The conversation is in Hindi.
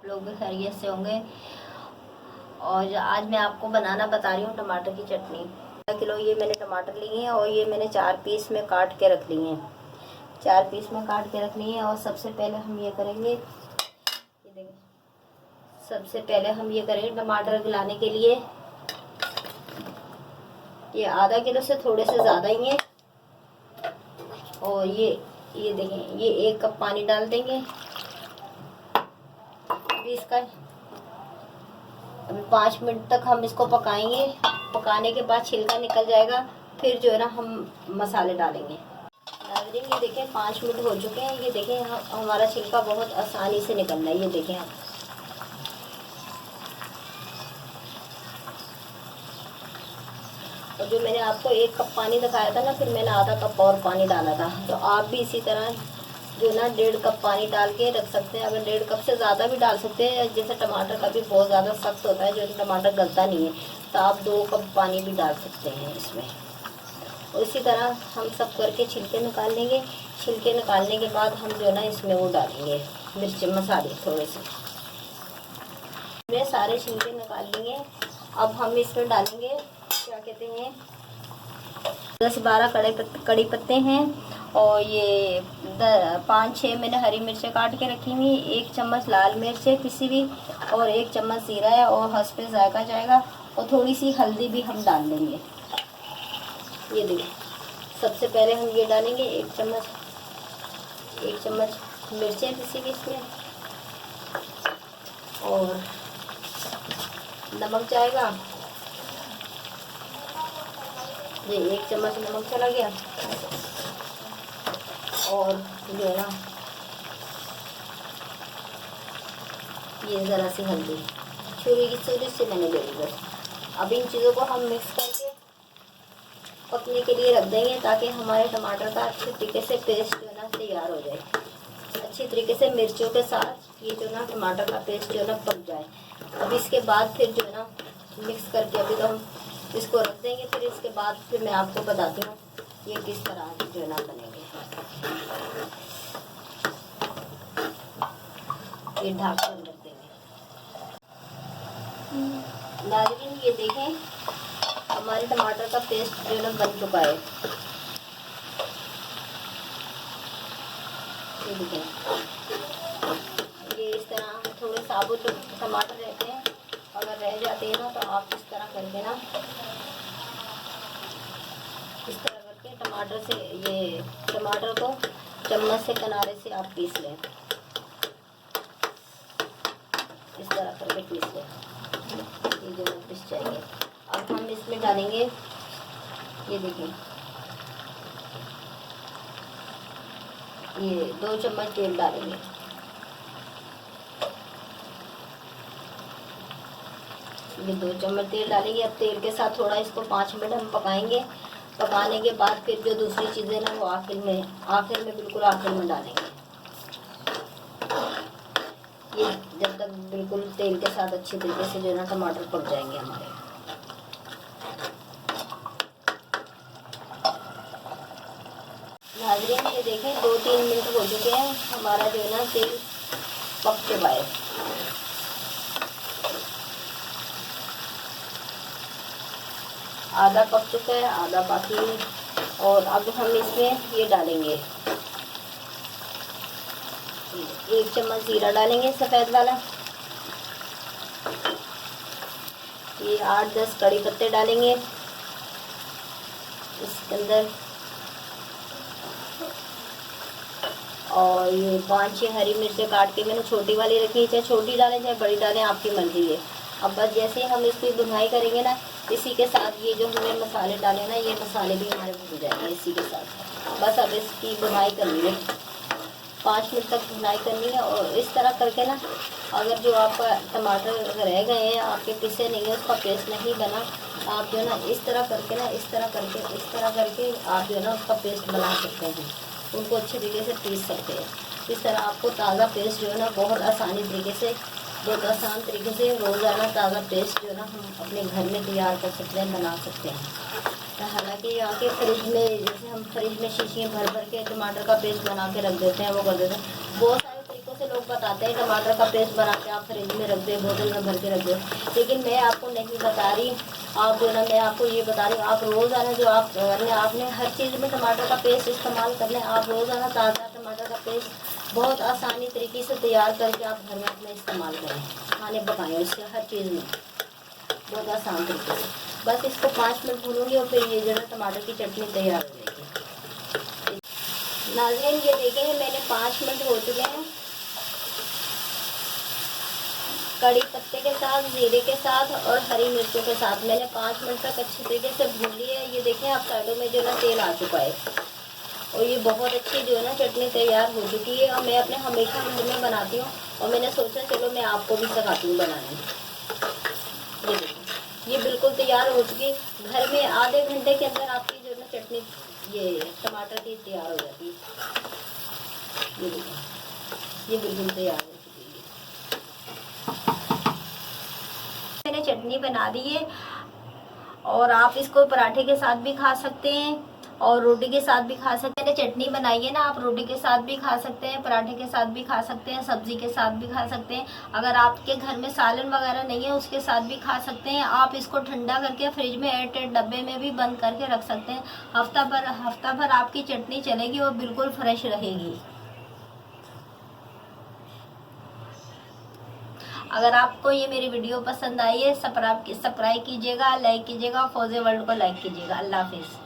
लोग भी खैरियत से होंगे। और आज मैं आपको बनाना बता रही हूँ टमाटर की चटनी। 1 किलो ये मैंने टमाटर लिए हैं और ये मैंने 4 पीस में काट के रख लिए हैं। 4 पीस में काट के रख लिए हैं। और सबसे पहले हम ये करेंगे, ये देखिए, सबसे पहले हम ये करेंगे टमाटर गलाने के लिए। ये आधा किलो से थोड़े से ज़्यादा ही है। और ये देखें, ये 1 कप पानी डाल देंगे अभी इसका। अभी 5 मिनट तक हम इसको पकाएंगे। पकाने के बाद छिलका निकल जाएगा, फिर जो है ना हम मसाले डालेंगे। नाज़रीन ये देखें 5 मिनट हो चुके हैं। ये देखें हमारा छिलका बहुत आसानी से निकल रहा है। ये देखें आप, और जो मैंने आपको 1 कप पानी दिखाया था ना, फिर मैंने आधा कप और पानी डाला था। तो आप भी इसी तरह जो ना 1.5 कप पानी डाल के रख सकते हैं। अगर 1.5 कप से ज़्यादा भी डाल सकते हैं, जैसे टमाटर का भी बहुत ज़्यादा सख्त होता है, जो टमाटर गलता नहीं है, तो आप 2 कप पानी भी डाल सकते हैं इसमें। और इसी तरह हम सब करके छिलके निकाल लेंगे। छिलके निकालने के बाद हम जो ना इसमें वो डालेंगे मिर्च मसाले थोड़े से। हमने सारे छिलके निकाल लिए। अब हम इसमें डालेंगे, क्या कहते हैं, 10-12 कड़ी पत्ते हैं। और ये 5-6 मैंने हरी मिर्चें काट के रखी हुई। 1 चम्मच लाल मिर्च है पिसी हुई, और 1 चम्मच जीरा है, और हंस पे जायका जाएगा। और थोड़ी सी हल्दी भी हम डाल देंगे। ये देखिए, सबसे पहले हम ये डालेंगे 1 चम्मच मिर्चें पिसी हुई इसमें। और नमक जाएगा, ये 1 चम्मच नमक चला गया। और जो है ना ये ज़रा सी हल्दी छुरी से मैंने ले ली बस। अब इन चीज़ों को हम मिक्स करके पकने के लिए रख देंगे, ताकि हमारे टमाटर का अच्छे तरीके से पेस्ट जो है ना तैयार हो जाए। अच्छी तरीके से मिर्चों के साथ ये जो ना टमाटर का पेस्ट जो है ना पक जाए। अब इसके बाद फिर जो है ना मिक्स करके अभी तो हम इसको रख देंगे। फिर इसके बाद फिर मैं आपको बताती हूँ ये किस तरह जो है ना बनेंगे। ये ढक्कन रख देंगे। नाज़रीन ये देखें हमारे टमाटर का पेस्ट जो है ना बन चुका है। ये देखें, ये इस तरह थोड़े साबुत टमाटर रहते हैं, अगर रह जाते हैं ना तो आप इस तरह करके ना, इस तरह करके टमाटर से ये टमाटर को चम्मच से किनारे से आप पीस लें। इस तरह करके पीस लें, ये जो पिस जाएंगे। अब हम इसमें डालेंगे, ये देखिए, ये 2 चम्मच तेल डालेंगे। ये 2 चम्मच तेल डालेंगे। अब तेल के साथ थोड़ा इसको 5 मिनट हम पकाएंगे। पकाने के बाद फिर जो दूसरी चीज़ें ना वो आखिर में बिल्कुल आखिर में डालेंगे। ये जब तक बिल्कुल तेल के साथ अच्छे तरीके से जो है ना टमाटर पक जाएंगे हमारे। नाज़रीन ये देखें 2-3 मिनट हो चुके हैं, हमारा जो है ना तेल पक के बाहर। आधा पक चुका है, आधा बाकी है। और अब हम इसमें ये डालेंगे, 1 चम्मच जीरा डालेंगे सफ़ेद वाला। ये 8-10 कड़ी पत्ते डालेंगे इसके अंदर। और ये 5-6 हरी मिर्चें काट के मैंने छोटी वाली रखी है। चाहे छोटी डालें चाहे बड़ी डालें, आपकी मर्ज़ी है। अब बस जैसे हम इसकी भुनाई करेंगे ना, इसी के साथ ये जो हमने मसाले डाले ना, ये मसाले भी हमारे भुन जाएंगे इसी के साथ। बस अब इसकी भुनाई करनी है, 5 मिनट तक भुनाई करनी है। और इस तरह करके ना, अगर जो आपका टमाटर रह गए हैं, आपके पिसे नहीं है, उसका पेस्ट नहीं बना, आप जो है ना इस तरह करके आप जो है ना उसका पेस्ट बना सकते हैं। उनको अच्छे तरीके से पीस सकते हैं। इस तरह आपको ताज़ा पेस्ट जो है ना बहुत आसान तरीके से रोज़ाना ताज़ा पेस्ट जो है ना हम अपने घर में तैयार कर सकते हैं, बना सकते हैं। हालांकि यहाँ के फ्रिज में, जैसे हम फ्रिज में शीशियाँ भर के टमाटर का पेस्ट बना के रख देते हैं, वो कर देते हैं। बहुत सारे तरीक़ों से लोग बताते हैं टमाटर का पेस्ट बना के आप फ्रिज में रख दे, बोतल में भर के रख दो, लेकिन मैं आपको नहीं बता रही। आप जो ना, मैं आपको ये बता रही हूँ, आप रोज़ाना जो आप करने, आपने हर चीज़ में टमाटर का पेस्ट इस्तेमाल कर लें। आप रोज़ाना ताज़ा टमाटर का पेस्ट बहुत आसानी तरीके से तैयार करके आप घर में अपने इस्तेमाल करें, खाने पकाएँ उससे, हर चीज़ में बहुत आसान तरीके से। बस इसको 5 मिनट भूनूंगी और फिर ये जो है टमाटर की चटनी तैयार हो जाएगी। नाज़रीन ये देखें मैंने 5 मिनट हो चुके हैं। कड़ी पत्ते के साथ, जीरे के साथ और हरी मिर्चों के साथ मैंने 5 मिनट तक अच्छी तरीके से भून ली है। ये देखें आप साइडों में जो ना तेल आ चुका है और ये बहुत अच्छी जो है ना चटनी तैयार हो चुकी है। और मैं अपने हमेशा घर में बनाती हूँ और मैंने सोचा चलो मैं आपको भी सिखाती हूँ बनाने। ये देखिए ये बिल्कुल तैयार हो चुकी, घर में आधे घंटे के अंदर आपकी जो ना चटनी ये टमाटर की तैयार हो जाती है। ये देखिए ये बिल्कुल तैयार हो चुकी है। मैंने चटनी बना दी है और आप इसको पराठे के साथ भी खा सकते हैं और रोटी के साथ भी खा सकते हैं। मैंने चटनी बनाई है ना, आप रोटी के साथ भी खा सकते हैं, पराठे के साथ भी खा सकते हैं, सब्जी के साथ भी खा सकते हैं। अगर आपके घर में सालन वगैरह नहीं है उसके साथ भी खा सकते हैं। आप इसको ठंडा करके फ्रिज में एयरटाइट डब्बे में भी बंद करके रख सकते हैं। हफ्ता भर आपकी चटनी चलेगी और बिल्कुल फ्रेश रहेगी। अगर आपको ये मेरी वीडियो पसंद आई है, सब्सक्राइब कीजिएगा, लाइक कीजिएगा, फौजे वर्ल्ड को लाइक कीजिएगा। अल्लाह हाफिज़।